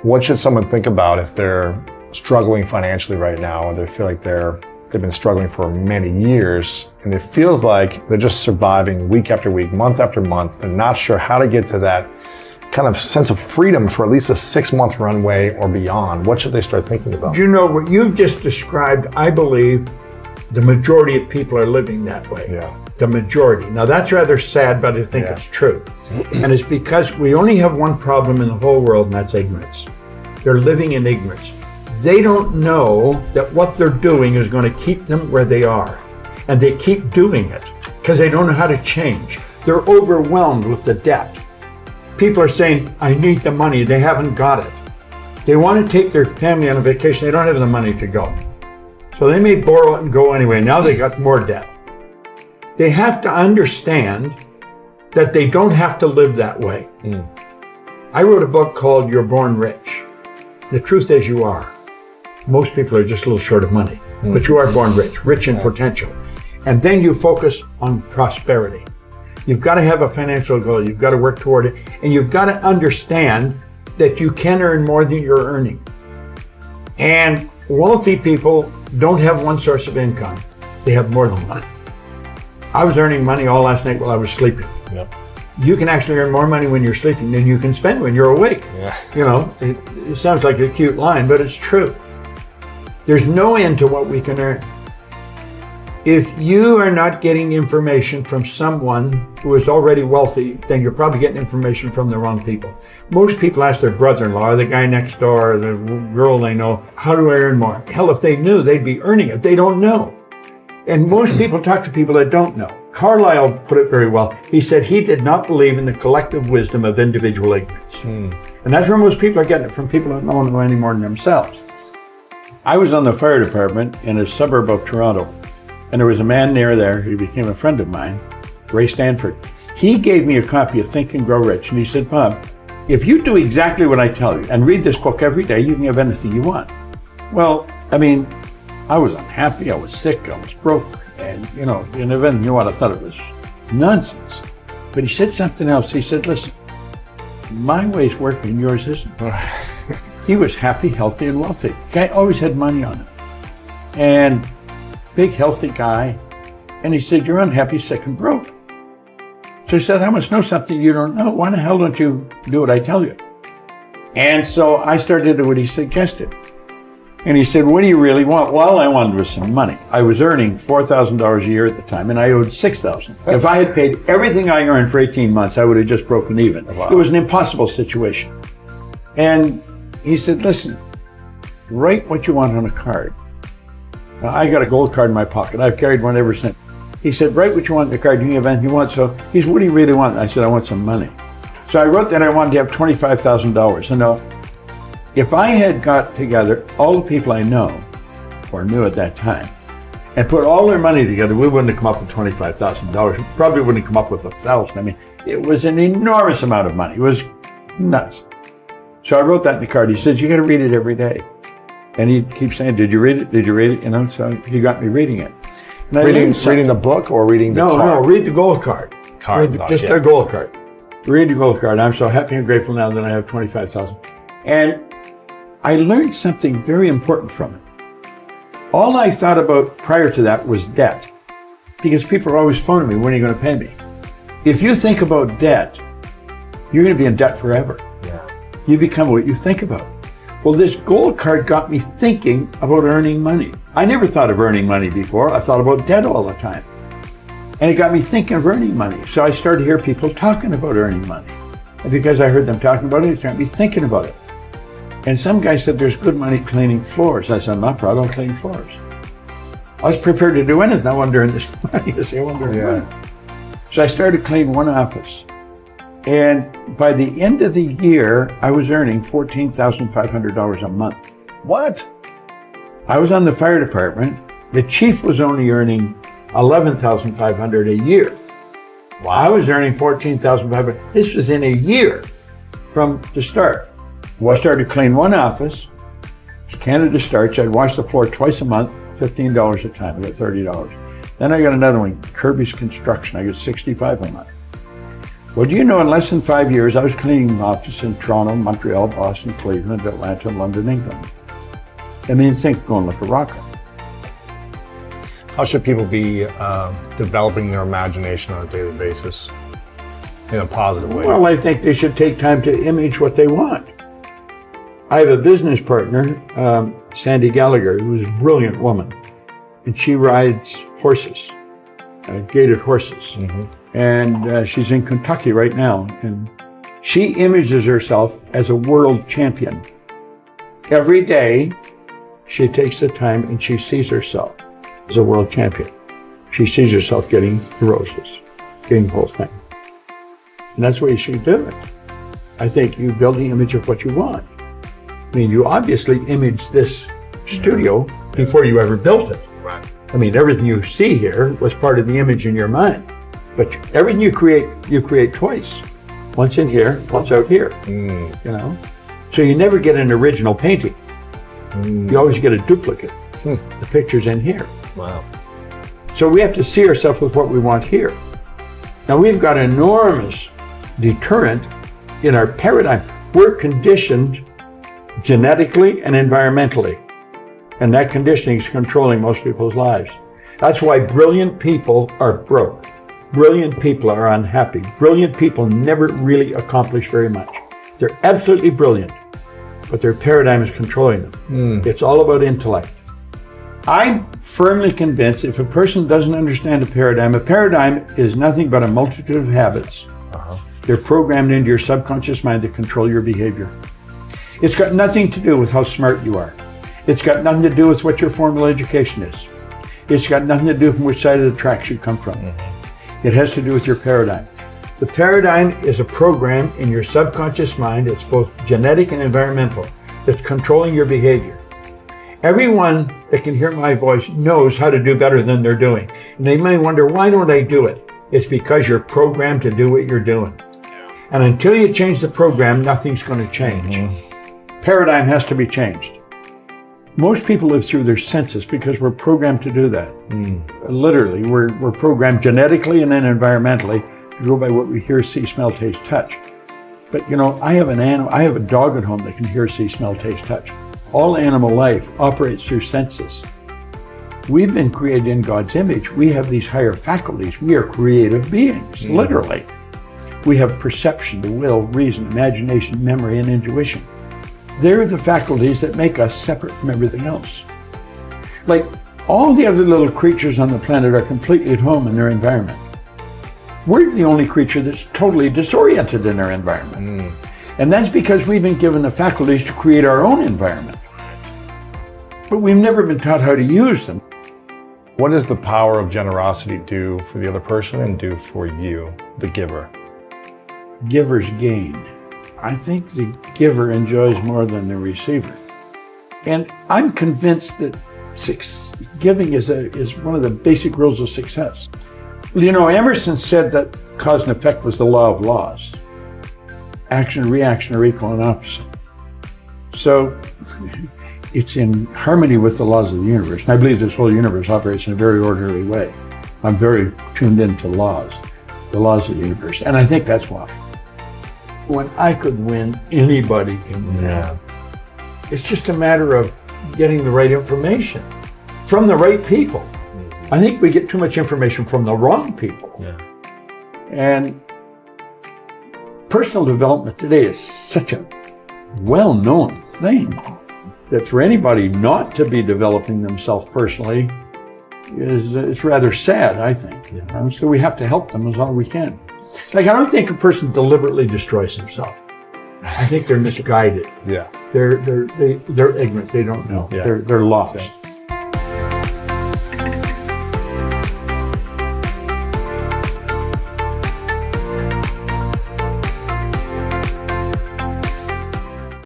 What should someone think about if they're struggling financially right now, or they feel like they've been struggling for many years, and it feels like they're just surviving week after week, month after month. They're not sure how to get to that kind of sense of freedom for at least a 6-month runway or beyond. What should they start thinking about? You know, what you've just described, I believe the majority of people are living that way. Yeah. The majority. Now that's rather sad, but I think it's true. And it's because we only have one problem in the whole world, and that's ignorance. They're living in ignorance. They don't know that what they're doing is going to keep them where they are. And they keep doing it because they don't know how to change. They're overwhelmed with the debt. People are saying, I need the money. They haven't got it. They want to take their family on a vacation. They don't have the money to go. So they may borrow it and go anyway. Now they got more debt. They have to understand that they don't have to live that way. I wrote a book called You're Born Rich. The truth is you are. Most people are just a little short of money, but you are born rich in potential. And then you focus on prosperity. You've got to have a financial goal. You've got to work toward it. And you've got to understand that you can earn more than you're earning. And wealthy people don't have one source of income. They have more than one. I was earning money all last night while I was sleeping. Yep. You can actually earn more money when you're sleeping than you can spend when you're awake. Yeah. You know, it sounds like a cute line, but it's true. There's no end to what we can earn. If you are not getting information from someone who is already wealthy, then you're probably getting information from the wrong people. Most people ask their brother-in-law, or the guy next door, or the girl they know, how do I earn more? Hell, if they knew, they'd be earning it. They don't know. And most people talk to people that don't know. Carlyle put it very well. He said he did not believe in the collective wisdom of individual ignorance. And that's where most people are getting it, from people that don't know any more than themselves. I was on the fire department in a suburb of Toronto, and there was a man near there who became a friend of mine, Ray Stanford. He gave me a copy of Think and Grow Rich, and he said, Bob, if you do exactly what I tell you and read this book every day, you can have anything you want. Well, I mean, I was unhappy, I was sick, I was broke, and you know, and even you want, I thought it was nonsense. But he said something else. He said, listen, my way's working, yours isn't. He was happy, healthy, and wealthy. The guy always had money on him. And big, healthy guy. And he said, you're unhappy, sick, and broke. So he said, I must know something you don't know. Why the hell don't you do what I tell you? And so I started to do what he suggested. And he said, what do you really want? Well, all I wanted was some money. I was earning $4,000 a year at the time, and I owed $6,000. If I had paid everything I earned for 18 months, I would have just broken even. Wow. It was an impossible situation. And he said, listen, write what you want on a card. Now, I got a gold card in my pocket. I've carried one ever since. He said, write what you want on the card. You can have anything you want. So he said, what do you really want? And I said, I want some money. So I wrote that I wanted to have $25,000. And now, if I had got together all the people I know, or knew at that time, and put all their money together, we wouldn't have come up with $25,000. Probably wouldn't have come up with $1,000. I mean, it was an enormous amount of money. It was nuts. So I wrote that in the card. He said, you got to read it every day. And he keeps saying, did you read it? Did you read it? You know, so he got me reading it. And reading the book or reading the card? No, read the gold card. Just a gold card. Read the gold card. I'm so happy and grateful now that I have $25,000. And I learned something very important from it. All I thought about prior to that was debt, because people are always phoning me, when are you going to pay me? If you think about debt, you're going to be in debt forever. Yeah. You become what you think about. Well, this gold card got me thinking about earning money. I never thought of earning money before. I thought about debt all the time. And it got me thinking of earning money. So I started to hear people talking about earning money. And because I heard them talking about it, it got me thinking about it. And some guy said, there's good money cleaning floors. I said, I'm not proud of cleaning floors. I was prepared to do anything. I wanted to earn this money. I wanted to earn money. So I started cleaning one office. And by the end of the year, I was earning $14,500 a month. What? I was on the fire department. The chief was only earning $11,500 a year. Wow. I was earning $14,500. This was in a year from the start. Well, I started to clean one office, Canada Starch. I'd wash the floor twice a month, $15 a time. I got $30. Then I got another one, Kirby's Construction. I got $65 a month. Well, do you know, in less than 5 years, I was cleaning an office in Toronto, Montreal, Boston, Cleveland, Atlanta, London, England. I mean, think going like a rocket. How should people be developing their imagination on a daily basis in a positive way? Well, I think they should take time to image what they want. I have a business partner, Sandy Gallagher, who's a brilliant woman, and she rides horses, gaited horses. And she's in Kentucky right now, and she images herself as a world champion. Every day, she takes the time and she sees herself as a world champion. She sees herself getting the roses, getting the whole thing. And that's what you should do it. I think you build the image of what you want. I mean, you obviously imaged this studio before you ever built it. Right. I mean, everything you see here was part of the image in your mind. But everything you create twice. Once in here, once out here. You know? So you never get an original painting. You always get a duplicate. The picture's in here. Wow. So we have to see ourselves with what we want here. Now we've got enormous deterrent in our paradigm. We're conditioned genetically and environmentally. And that conditioning is controlling most people's lives. That's why brilliant people are broke. Brilliant people are unhappy. Brilliant people never really accomplish very much. They're absolutely brilliant, but their paradigm is controlling them. It's all about intellect. I'm firmly convinced if a person doesn't understand a paradigm is nothing but a multitude of habits. They're programmed into your subconscious mind to control your behavior. It's got nothing to do with how smart you are. It's got nothing to do with what your formal education is. It's got nothing to do from which side of the tracks you come from. It has to do with your paradigm. The paradigm is a program in your subconscious mind. It's both genetic and environmental. That's controlling your behavior. Everyone that can hear my voice knows how to do better than they're doing. And they may wonder, why don't I do it? It's because you're programmed to do what you're doing. And until you change the program, nothing's going to change. Paradigm has to be changed. Most people live through their senses because we're programmed to do that. Literally, we're programmed genetically and then environmentally to go by what we hear, see, smell, taste, touch. But you know, I have a dog at home that can hear, see, smell, taste, touch. All animal life operates through senses. We've been created in God's image. We have these higher faculties. We are creative beings, literally. We have perception, the will, reason, imagination, memory, and intuition. They're the faculties that make us separate from everything else. Like all the other little creatures on the planet are completely at home in their environment. We're the only creature that's totally disoriented in our environment. And that's because we've been given the faculties to create our own environment. But we've never been taught how to use them. What does the power of generosity do for the other person and do for you, the giver? Givers gain. I think the giver enjoys more than the receiver. And I'm convinced that giving is one of the basic rules of success. Well, you know, Emerson said that cause and effect was the law of laws. Action and reaction are equal and opposite. So it's in harmony with the laws of the universe. And I believe this whole universe operates in a very orderly way. I'm very tuned into laws, the laws of the universe. And I think that's why. When I could win, anybody can win. It's just a matter of getting the right information from the right people. I think we get too much information from the wrong people. And personal development today is such a well-known thing that for anybody not to be developing themselves personally it's rather sad, I think. So we have to help them as all we can. Like, I don't think a person deliberately destroys himself. I think they're misguided. They're ignorant. They don't know. They're lost.